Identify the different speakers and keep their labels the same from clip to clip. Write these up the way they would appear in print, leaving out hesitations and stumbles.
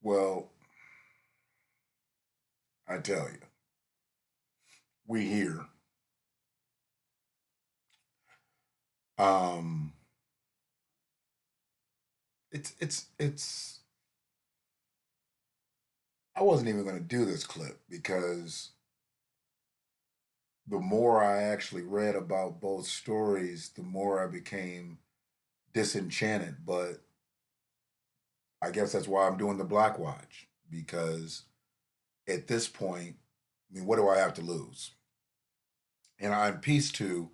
Speaker 1: Well, I tell you, we here. Um, it's. I wasn't even going to do this clip because the more I actually read about both stories, the more I became disenchanted. But I guess that's why I'm doing the BlackWatch because at this point, I mean, what do I have to lose? And I'm peace to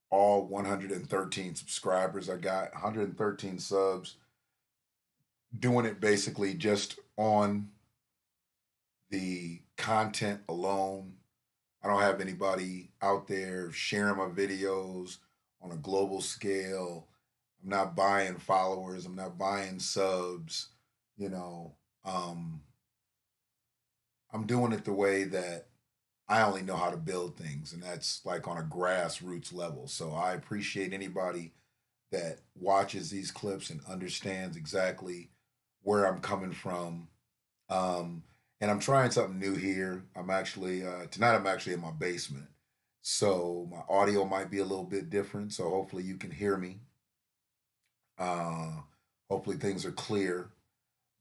Speaker 1: all 113 subscribers. I got 113 subs doing it basically just on the content alone. I don't have anybody out there sharing my videos on a global scale. I'm not buying followers. I'm not buying subs. You know, um, I'm doing it the way that I only know how to build things, and that's like on a grassroots level. So I appreciate anybody that watches these clips and understands exactly where I'm coming from. Um, and I'm trying something new here. I'm actually tonight. I'm actually in my basement, so my audio might be a little bit different. So hopefully you can hear me. Uh, Hopefully things are clear.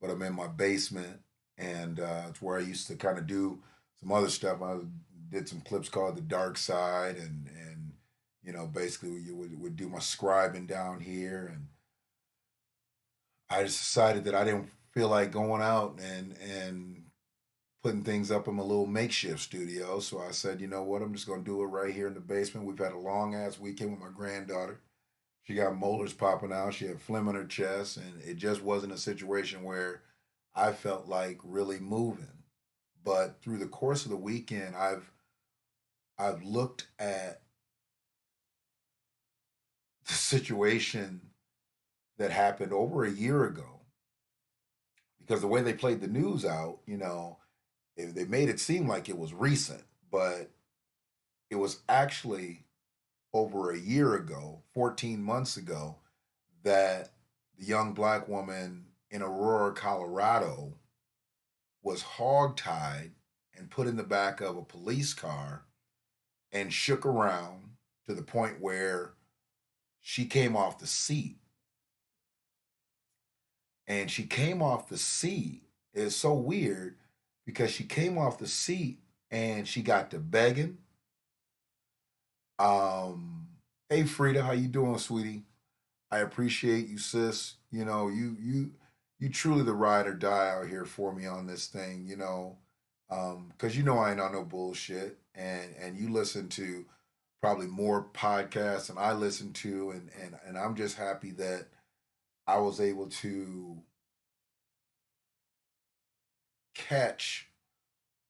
Speaker 1: But I'm in my basement, and it's where I used to kind of do some other stuff. I did some clips called "The Dark Side," and basically you would do my scribing down here, and I just decided that I didn't feel like going out and putting things up in my little makeshift studio. So I said, you know what, I'm just gonna do it right here in the basement. We've had a long ass weekend with my granddaughter. She got molars popping out. She had phlegm in her chest, and it just wasn't a situation where I felt like really moving. But through the course of the weekend, I've looked at the situation that happened over a year ago because the way they played the news out, they made it seem like it was recent, but it was actually over a year ago, 14 months ago, that the young black woman in Aurora, Colorado, was hogtied and put in the back of a police car and shook around to the point where she came off the seat. And she came off the seat. It's so weird because she came off the seat and she got to begging. Um, hey Frida, how you doing, sweetie? I appreciate you, sis. You truly the ride or die out here for me on this thing. Because I ain't on no bullshit, and you listen to probably more podcasts than I listen to, and I'm just happy that I was able to catch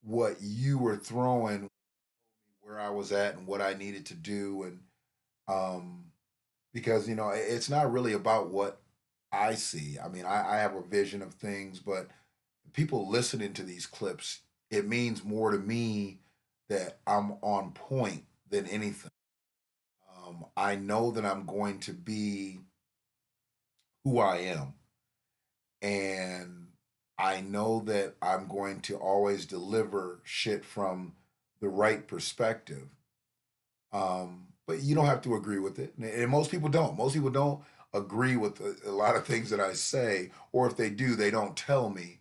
Speaker 1: what you were throwing, where I was at, and what I needed to do, and um, because it's not really about what I see. I mean, I have a vision of things, but the people listening to these clips, it means more to me that I'm on point than anything. I know that I'm going to be who I am, and I know that I'm going to always deliver shit from the right perspective. But you don't have to agree with it, and most people don't. Most people don't agree with a lot of things that I say, or if they do, they don't tell me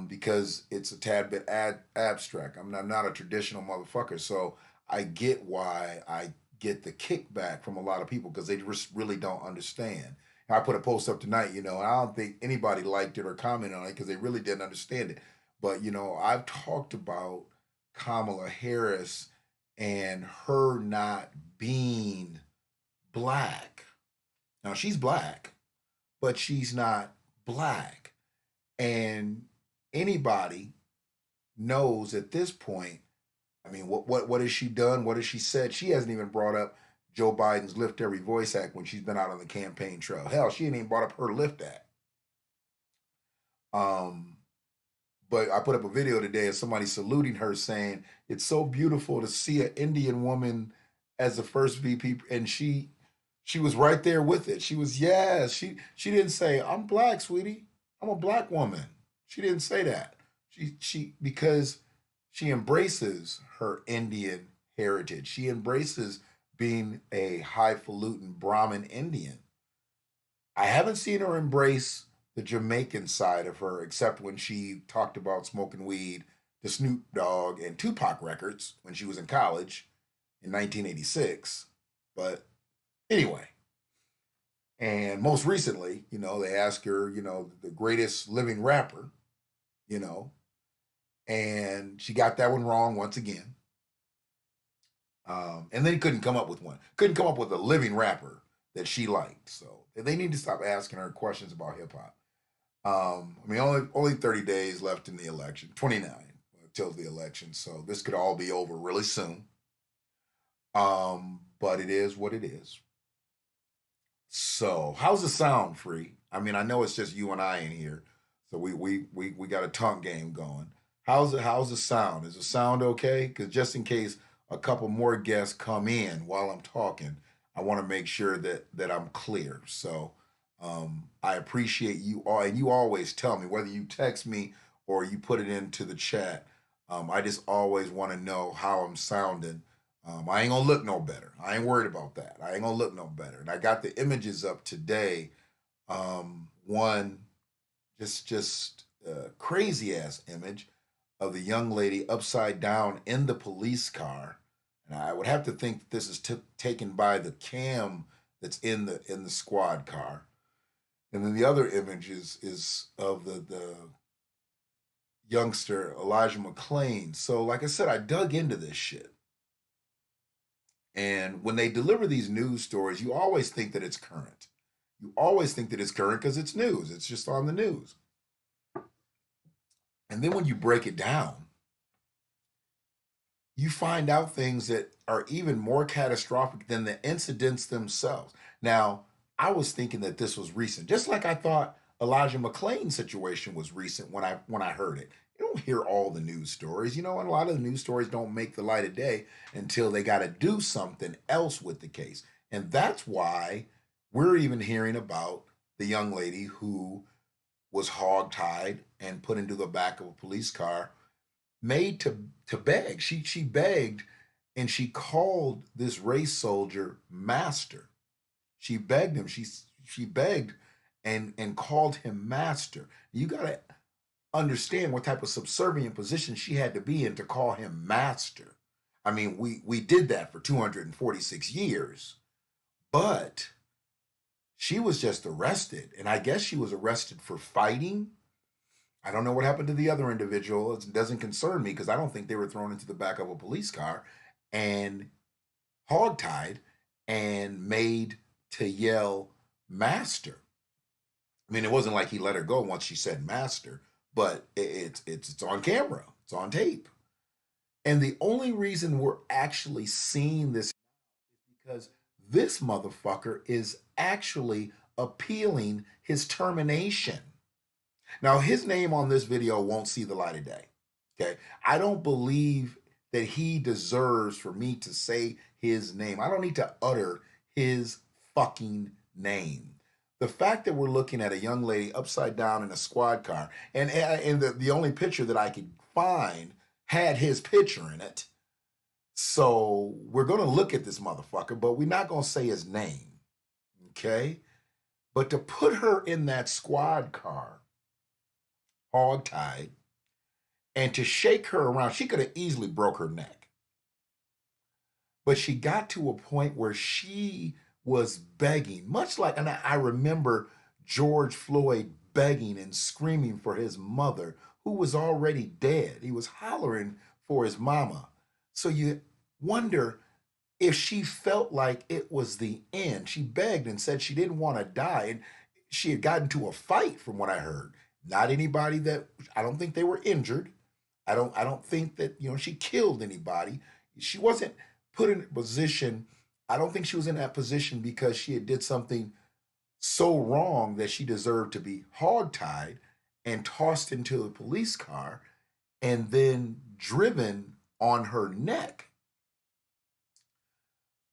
Speaker 1: because it's a tad bit abstract. I'm not a traditional motherfucker, so I get why I get the kickback from a lot of people because they just really don't understand. I put a post up tonight, and I don't think anybody liked it or commented on it because they really didn't understand it. But I've talked about Kamala Harris and her not being black. Now she's black, but she's not black. And anybody knows at this point, I mean, what has she done? What has she said? She hasn't even brought up Joe Biden's Lift Every Voice Act when she's been out on the campaign trail. Hell, she ain't even brought up her Lift Act. Um, but I put up a video today of somebody saluting her saying, it's so beautiful to see an Indian woman as the first VP. And she was right there with it. She was, yes. She didn't say, I'm black, sweetie. I'm a black woman. She didn't say that. She because she embraces her Indian heritage. She embraces being a highfalutin Brahmin Indian. I haven't seen her embrace the Jamaican side of her, except when she talked about smoking weed to Snoop Dogg and Tupac records when she was in college in 1986. But anyway, and most recently, they asked her, the greatest living rapper, you know, and she got that one wrong once again. And then couldn't come up with one. Couldn't come up with a living rapper that she liked. So they need to stop asking her questions about hip hop. I mean, only 30 days left in the election, 29 till the election. So this could all be over really soon. But it is what it is. So how's the sound, Free? I mean, I know it's just you and I in here, so we got a tongue game going. How's the sound? Is the sound okay? Because just in case a couple more guests come in while I'm talking, I want to make sure that I'm clear. So I appreciate you all, and you always tell me whether you text me or you put it into the chat. I just always want to know how I'm sounding. I ain't gonna look no better. I ain't worried about that. I ain't gonna look no better. And I got the images up today. One just crazy ass image of the young lady upside down in the police car, and I would have to think that this is taken by the cam that's in the squad car. And then the other image is of the youngster Elijah McClain. So, like I said, I dug into this shit. And when they deliver these news stories, you always think that it's current. You always think that it's current because it's news. It's just on the news. And then when you break it down, you find out things that are even more catastrophic than the incidents themselves. Now, I was thinking that this was recent, just like I thought Elijah McClain's situation was recent when I heard it. You don't hear all the news stories, and a lot of the news stories don't make the light of day until they got to do something else with the case. And that's why we're even hearing about the young lady who was hogtied and put into the back of a police car, made to beg. She begged, and she called this race soldier master. She begged him. She begged and called him master. You got to understand what type of subservient position she had to be in to call him master. I mean, we did that for 246 years, but she was just arrested, and I guess she was arrested for fighting. I don't know what happened to the other individual. It doesn't concern me because I don't think they were thrown into the back of a police car and hogtied and made to yell master. I mean, it wasn't like he let her go once she said master, but it's on camera. It's on tape. And the only reason we're actually seeing this is because this motherfucker is actually appealing his termination. Now, his name on this video won't see the light of day. Okay. I don't believe that he deserves for me to say his name. I don't need to utter his fucking name. The fact that we're looking at a young lady upside down in a squad car, and the only picture that I could find had his picture in it. So we're going to look at this motherfucker, but we're not going to say his name. Okay. But to put her in that squad car, hogtied, and to shake her around, she could have easily broke her neck. But she got to a point where she was begging, much like, and I remember George Floyd begging and screaming for his mother, who was already dead. He was hollering for his mama. So you wonder if she felt like it was the end. She begged and said she didn't want to die. And she had gotten to a fight, from what I heard. Not anybody that, I don't think they were injured. I don't think that, she killed anybody. She wasn't put in a position. I don't think she was in that position because she had did something so wrong that she deserved to be hogtied and tossed into a police car and then driven on her neck.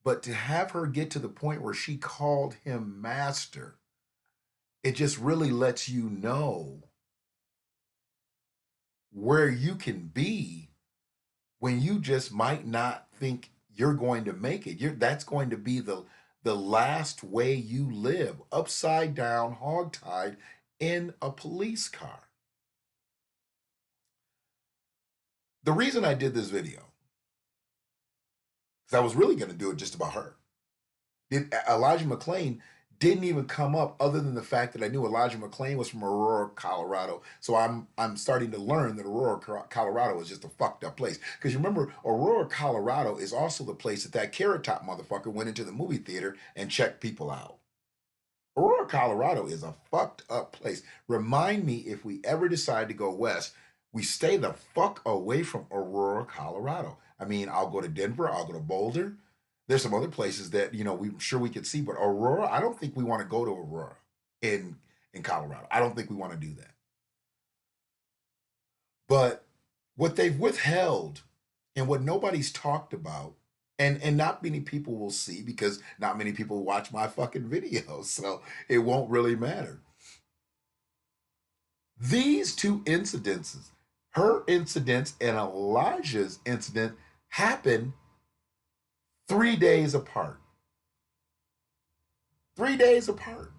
Speaker 1: But to have her get to the point where she called him master, it just really lets you know where you can be when you just might not think you're going to make it. That's going to be the last way you live, upside down, hogtied in a police car. The reason I did this video, because I was really going to do it just about her. Elijah McClain didn't even come up other than the fact that I knew Elijah McClain was from Aurora, Colorado. So I'm starting to learn that Aurora, Colorado is just a fucked up place. Because you remember, Aurora, Colorado is also the place that Carrot Top motherfucker went into the movie theater and checked people out. Aurora, Colorado is a fucked up place. Remind me if we ever decide to go west, we stay the fuck away from Aurora, Colorado. I mean, I'll go to Denver, I'll go to Boulder. There's some other places that, we're sure we could see, but Aurora, I don't think we want to go to Aurora in Colorado. I don't think we want to do that. But what they've withheld and what nobody's talked about, and not many people will see because not many people watch my fucking videos, so it won't really matter. These two incidences, her incidents and Elijah's incident, happened 3 days apart. 3 days apart.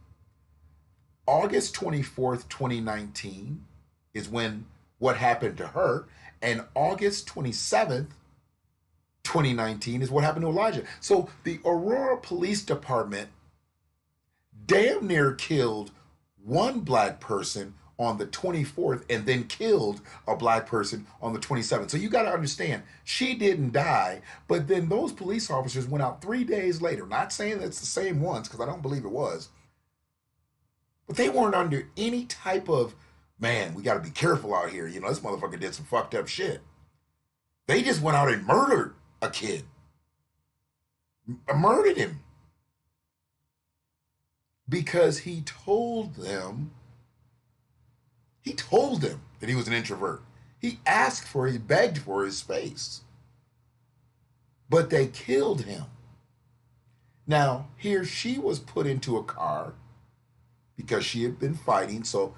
Speaker 1: August 24th, 2019 is when what happened to her, and August 27th, 2019 is what happened to Elijah. So the Aurora Police Department damn near killed one black person on the 24th and then killed a black person on the 27th. So you got to understand, she didn't die, but then those police officers went out 3 days later, not saying that it's the same ones, because I don't believe it was, but they weren't under any type of, man, we got to be careful out here. This motherfucker did some fucked up shit. They just went out and murdered a kid. Murdered him. Because he told them that he was an introvert. He begged for his space. But they killed him. Now, here she was put into a car because she had been fighting. So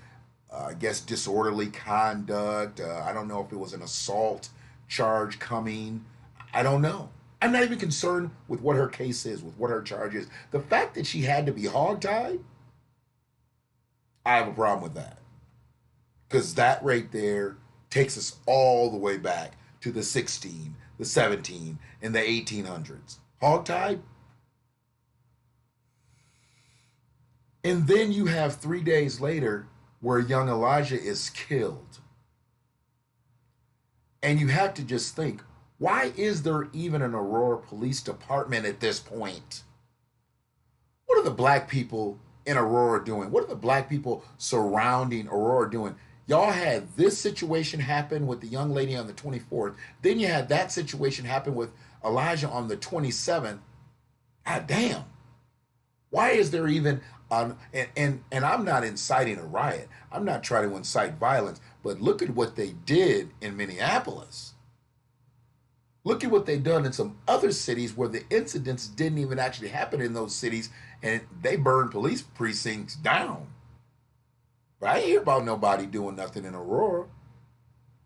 Speaker 1: I guess disorderly conduct. I don't know if it was an assault charge coming. I don't know. I'm not even concerned with what her case is, with what her charge is. The fact that she had to be hogtied, I have a problem with that. Because that right there takes us all the way back to the 16, the 17, and the 1800s. Hogtied? And then you have 3 days later where young Elijah is killed. And you have to just think, why is there even an Aurora Police Department at this point? What are the black people in Aurora doing? What are the black people surrounding Aurora doing? Y'all had this situation happen with the young lady on the 24th. Then you had that situation happen with Elijah on the 27th. God damn. Why is there even and I'm not inciting a riot. I'm not trying to incite violence, but look at what they did in Minneapolis. Look at what they've done in some other cities where the incidents didn't even actually happen in those cities, and they burned police precincts down. But I ain't hear about nobody doing nothing in Aurora.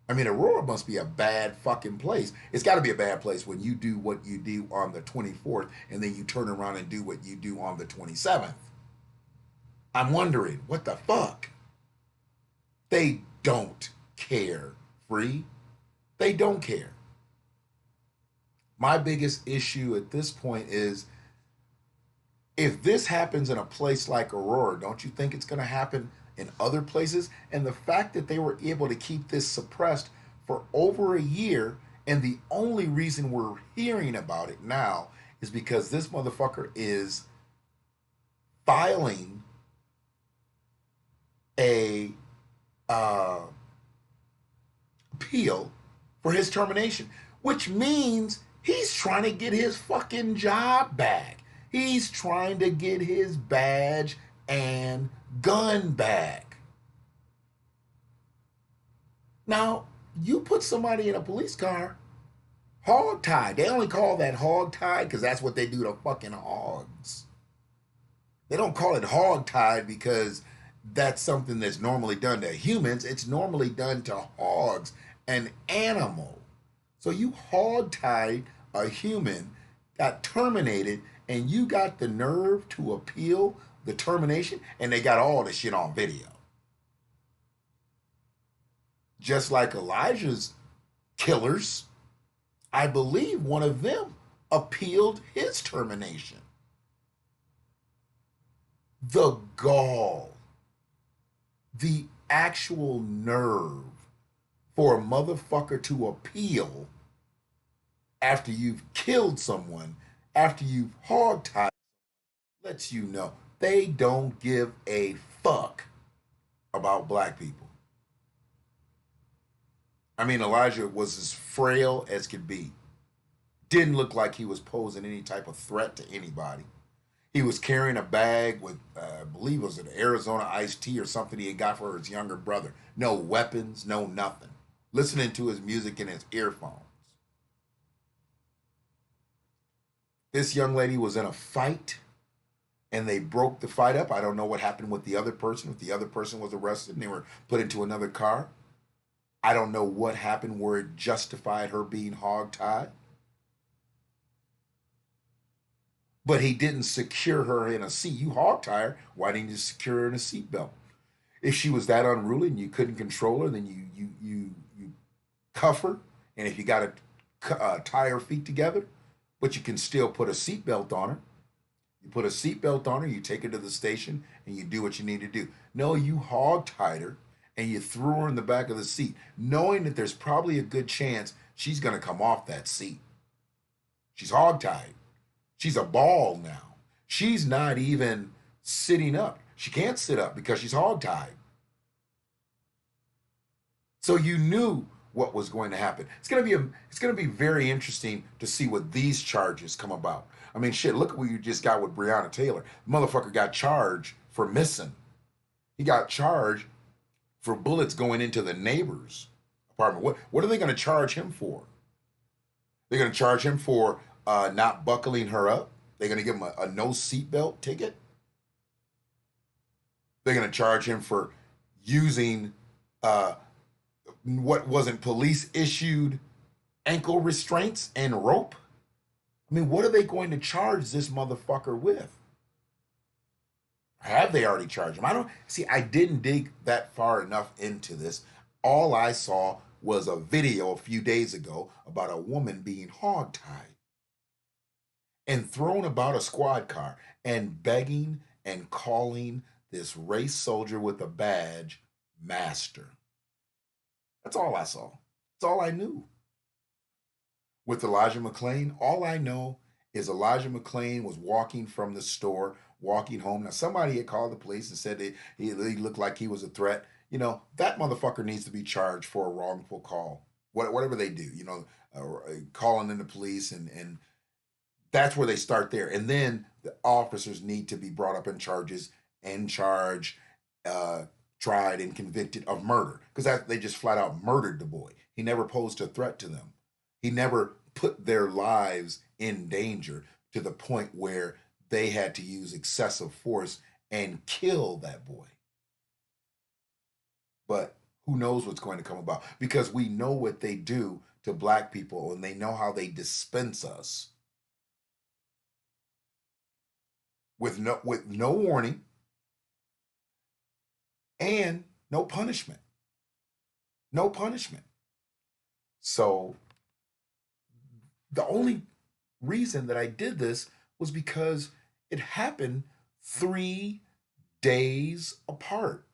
Speaker 1: I mean, Aurora must be a bad fucking place. It's got to be a bad place when you do what you do on the 24th and then you turn around and do what you do on the 27th. I'm wondering, what the fuck? They don't care, Free. They don't care. My biggest issue at this point is, if this happens in a place like Aurora, don't you think it's going to happen in other places? And the fact that they were able to keep this suppressed for over a year, and the only reason we're hearing about it now is because this motherfucker is filing a appeal for his termination, which means he's trying to get his fucking job back. He's trying to get his badge and gun back. Now, you put somebody in a police car, hog-tied. They only call that hog-tied because that's what they do to fucking hogs. They don't call it hog-tied because that's something that's normally done to humans. It's normally done to hogs, an animal. So you hog tied a human, got terminated, and you got the nerve to appeal the termination, and they got all the shit on video. Just like Elijah's killers, I believe one of them appealed his termination. The gall, the actual nerve for a motherfucker to appeal after you've killed someone, after you've hogtied, lets you know they don't give a fuck about black people. I mean, Elijah was as frail as could be. Didn't look like he was posing any type of threat to anybody. He was carrying a bag with, I believe it was an Arizona iced tea or something he had got for his younger brother. No weapons, no nothing. Listening to his music in his earphones. This young lady was in a fight and they broke the fight up. I don't know what happened with the other person. If the other person was arrested and they were put into another car. I don't know what happened where it justified her being hogtied. But he didn't secure her in a seat. You hogtie her, why didn't you secure her in a seatbelt? If she was that unruly and you couldn't control her, then you cuff her, and if you got to tie her feet together, but you can still put a seatbelt on her. You put a seatbelt on her, you take her to the station, and you do what you need to do. No, you hog-tied her, and you threw her in the back of the seat, knowing that there's probably a good chance she's going to come off that seat. She's hog-tied. She's a ball now. She's not even sitting up. She can't sit up because she's hog-tied. So you knew what was going to happen. It's going to be very interesting to see what these charges come about. I mean, shit, look at what you just got with Breonna Taylor. The motherfucker got charged for missing. He got charged for bullets going into the neighbor's apartment. What are they going to charge him for? They're going to charge him for not buckling her up. They're going to give him a no seatbelt ticket. They're going to charge him for using what wasn't police issued ankle restraints and rope. I mean, what are they going to charge this motherfucker with? Have they already charged him? I don't see. I didn't dig that far enough into this. All I saw was a video a few days ago about a woman being hogtied and thrown about a squad car and begging and calling this race soldier with a badge master. That's all I saw. That's all I knew. With Elijah McClain, all I know is Elijah McClain was walking from the store, walking home. Now, somebody had called the police and said that he looked like he was a threat. You know, that motherfucker needs to be charged for a wrongful call. Whatever they do, you know, calling in the police, and that's where they start there. And then the officers need to be brought up in charges and charged, tried, and convicted of murder because they just flat out murdered the boy. He never posed a threat to them. He never put their lives in danger to the point where they had to use excessive force and kill that boy. But who knows what's going to come about because we know what they do to black people and they know how they dispense us with no warning and no punishment. No punishment. So the only reason that I did this was because it happened 3 days apart.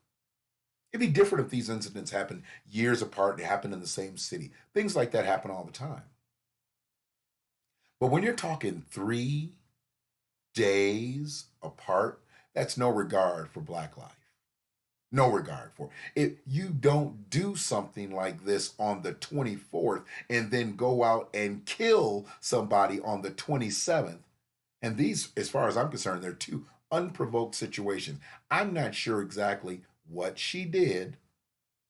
Speaker 1: It'd be different if these incidents happened years apart and happened in the same city. Things like that happen all the time. But when you're talking 3 days apart, that's no regard for black life. No regard for it. If you don't do something like this on the 24th and then go out and kill somebody on the 27th, and these, as far as I'm concerned, they're two unprovoked situations. I'm not sure exactly what she did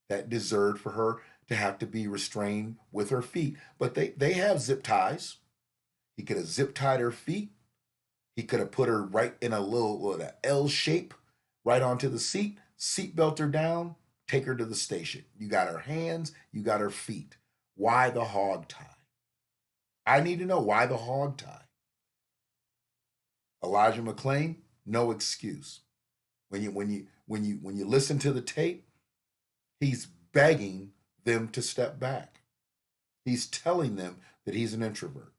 Speaker 1: that deserved for her to have to be restrained with her feet, but they have zip ties. He could have zip tied her feet. He could have put her right in a little L shape right onto the seat Seatbelt her down, take her to the station. You got her hands, you got her feet. Why the hog tie? I need to know why the hog tie. Elijah McClain, no excuse. When you listen to the tape, he's begging them to step back. He's telling them that he's an introvert.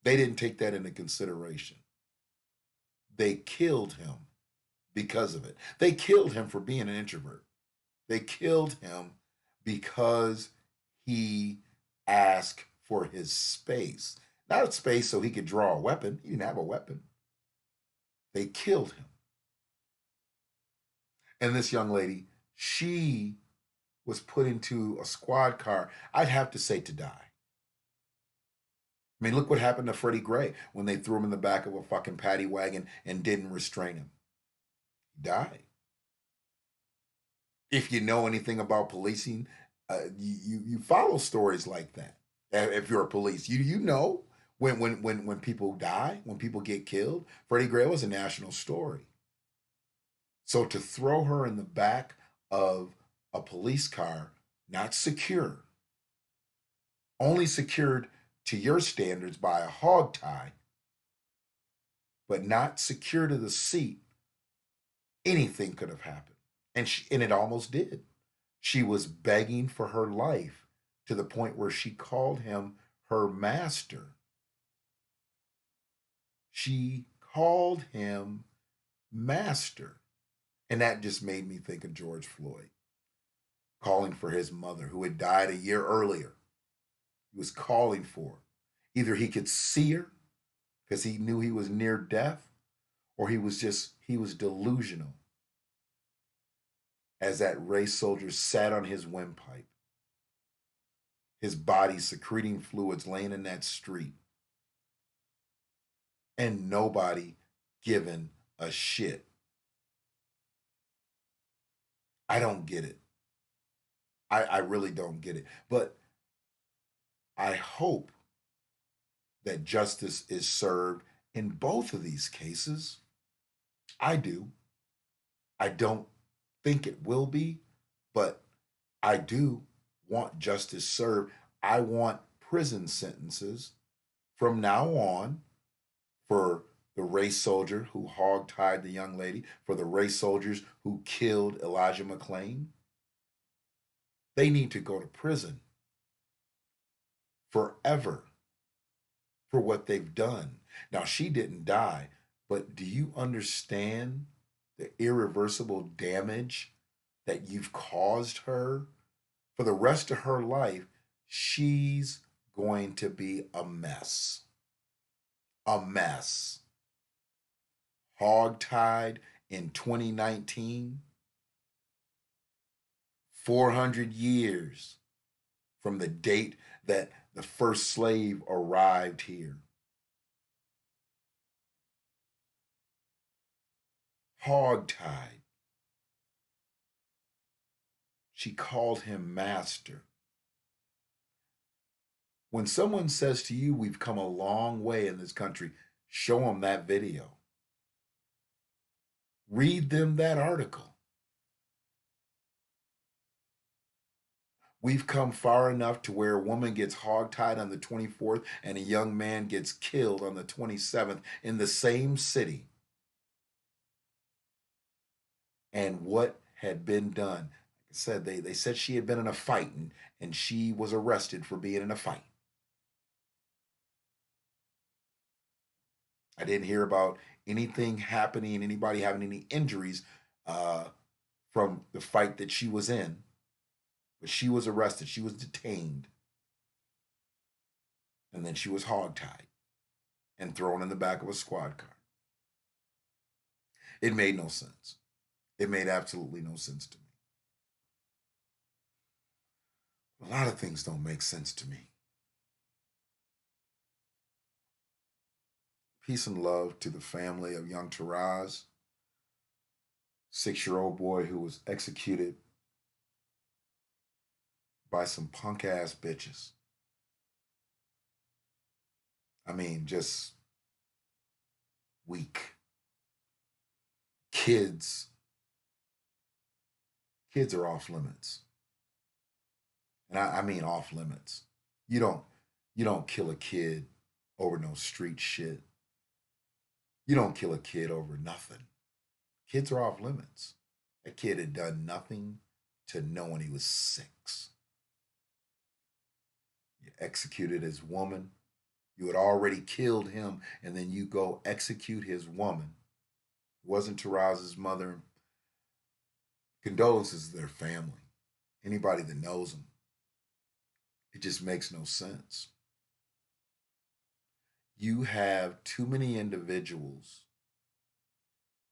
Speaker 1: They didn't take that into consideration. They killed him because of it. They killed him for being an introvert. They killed him because he asked for his space. Not a space so he could draw a weapon. He didn't have a weapon. They killed him. And this young lady, she was put into a squad car, I'd have to say to die. I mean, look what happened to Freddie Gray when they threw him in the back of a fucking paddy wagon and didn't restrain him. He died. If you know anything about policing, you follow stories like that. If you're a police, you know when people die, when people get killed. Freddie Gray was a national story. So to throw her in the back of a police car, not secure, only secured to your standards by a hog tie, but not secure to the seat, anything could have happened. And it almost did. She was begging for her life to the point where she called him her master. She called him master. And that just made me think of George Floyd calling for his mother, who had died a year earlier. He was calling for her. Either he could see her because he knew he was near death, or he was delusional as that race soldier sat on his windpipe, his body secreting fluids, laying in that street, and nobody giving a shit. I don't get it. I really don't get it. But I hope that justice is served in both of these cases. I do. I don't think it will be, but I do want justice served. I want prison sentences from now on for the race soldier who hog-tied the young lady, for the race soldiers who killed Elijah McClain. They need to go to prison forever for what they've done. Now, she didn't die, but do you understand the irreversible damage that you've caused her? For the rest of her life, she's going to be a mess. A mess. Hog-tied in 2019, 400 years from the date that the first slave arrived here. Hog-tied. She called him master. When someone says to you, we've come a long way in this country, show them that video. Read them that article. We've come far enough to where a woman gets hogtied on the 24th and a young man gets killed on the 27th in the same city. And what had been done? Like I said, they said she had been in a fight and she was arrested for being in a fight. I didn't hear about anything happening, anybody having any injuries from the fight that she was in. But she was arrested. She was detained. And then she was hogtied and thrown in the back of a squad car. It made no sense. It made absolutely no sense to me. A lot of things don't make sense to me. Peace and love to the family of young Taraz, 6-year-old boy who was executed by some punk ass bitches. I mean, just weak. kids kids are off limits. And I mean off limits. You don't you don't kill a kid over no street shit. You don't kill a kid over nothing. Kids are off limits. That kid had done nothing to know when he was 6. You executed his woman. You had already killed him, and then you go execute his woman. It wasn't Taraz's mother. Condolences to their family. Anybody that knows them. It just makes no sense. You have too many individuals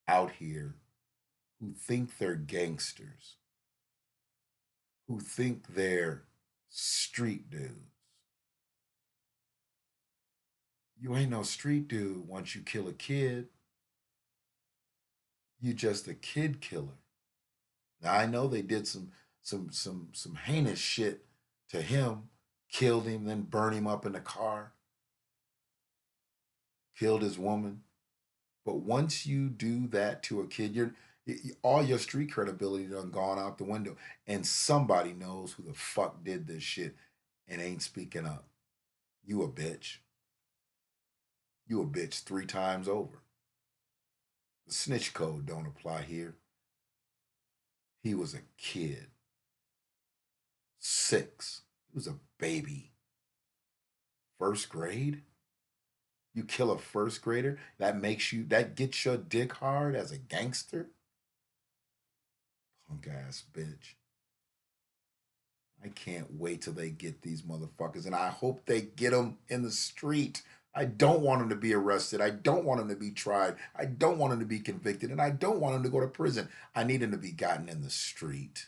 Speaker 1: out here who think they're gangsters, who think they're street dudes. You ain't no street dude once you kill a kid. You just a kid killer. Now I know they did some heinous shit to him, killed him, then burned him up in the car, killed his woman. But once you do that to a kid, all your street credibility done gone out the window, and somebody knows who the fuck did this shit and ain't speaking up. You a bitch. You a bitch 3 times over. The snitch code don't apply here. He was a kid. 6. He was a baby. First grade? You kill a first grader? That gets your dick hard as a gangster? Punk ass bitch. I can't wait till they get these motherfuckers, and I hope they get them in the street. I don't want them to be arrested. I don't want them to be tried. I don't want them to be convicted, and I don't want them to go to prison. I need them to be gotten in the street.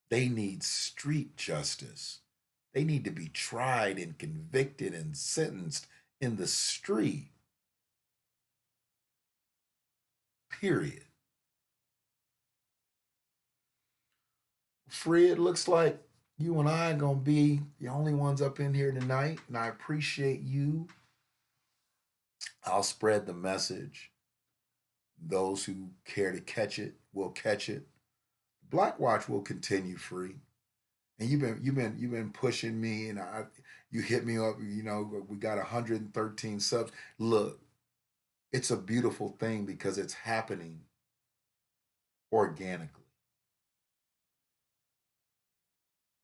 Speaker 1: They need street justice. They need to be tried and convicted and sentenced in the street. Period. Free, it looks like you and I are going to be the only ones up in here tonight, and I appreciate you. I'll spread the message. Those who care to catch it will catch it. BlackWatch will continue free. And you've been pushing me, and you hit me up. You know, we got 113 subs. Look, it's a beautiful thing because it's happening organically.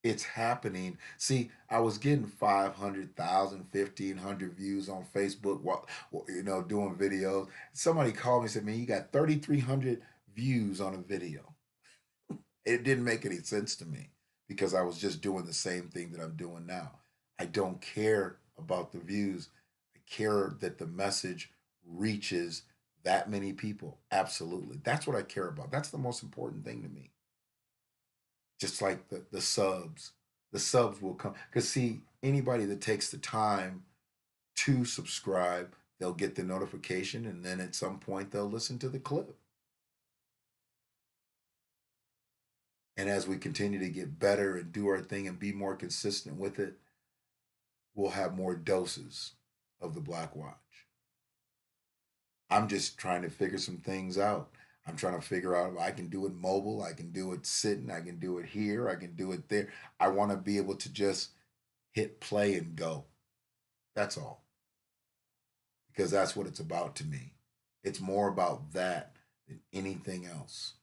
Speaker 1: It's happening. See, I was getting 500,000, 1,500 views on Facebook while doing videos. Somebody called me and said, "Man, you got 3,300 views on a video." It didn't make any sense to me because I was just doing the same thing that I'm doing now. I don't care about the views. I care that the message reaches that many people. Absolutely. That's what I care about. That's the most important thing to me. Just like the subs. The subs will come. Because, see, anybody that takes the time to subscribe, they'll get the notification, and then at some point they'll listen to the clip. And as we continue to get better and do our thing and be more consistent with it, we'll have more doses of the BlackWatch. I'm just trying to figure some things out. I'm trying to figure out if I can do it mobile, I can do it sitting, I can do it here, I can do it there. I want to be able to just hit play and go. That's all. Because that's what it's about to me. It's more about that than anything else.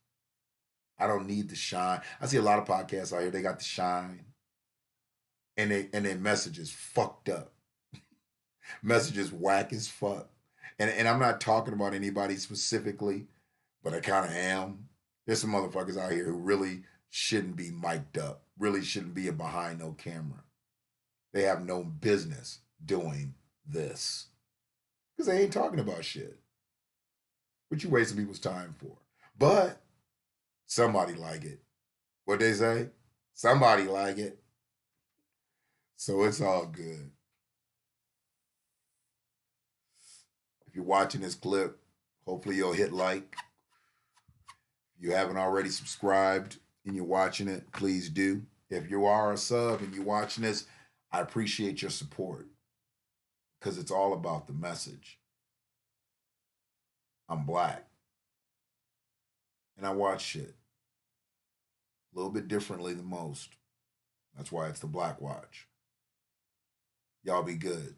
Speaker 1: I don't need the shine. I see a lot of podcasts out here, they got the shine. And their messages fucked up. Messages whack as fuck. And I'm not talking about anybody specifically, but I kind of am. There's some motherfuckers out here who really shouldn't be mic'd up, really shouldn't be behind no camera. They have no business doing this because they ain't talking about shit. What you wasting people's time for? But somebody like it. What they say? Somebody like it. So it's all good. If you're watching this clip, hopefully you'll hit like. If you haven't already subscribed and you're watching it, please do. If you are a sub and you're watching this, I appreciate your support because it's all about the message. I'm black and I watch shit a little bit differently than most. That's why it's the BlackWatch. Y'all be good.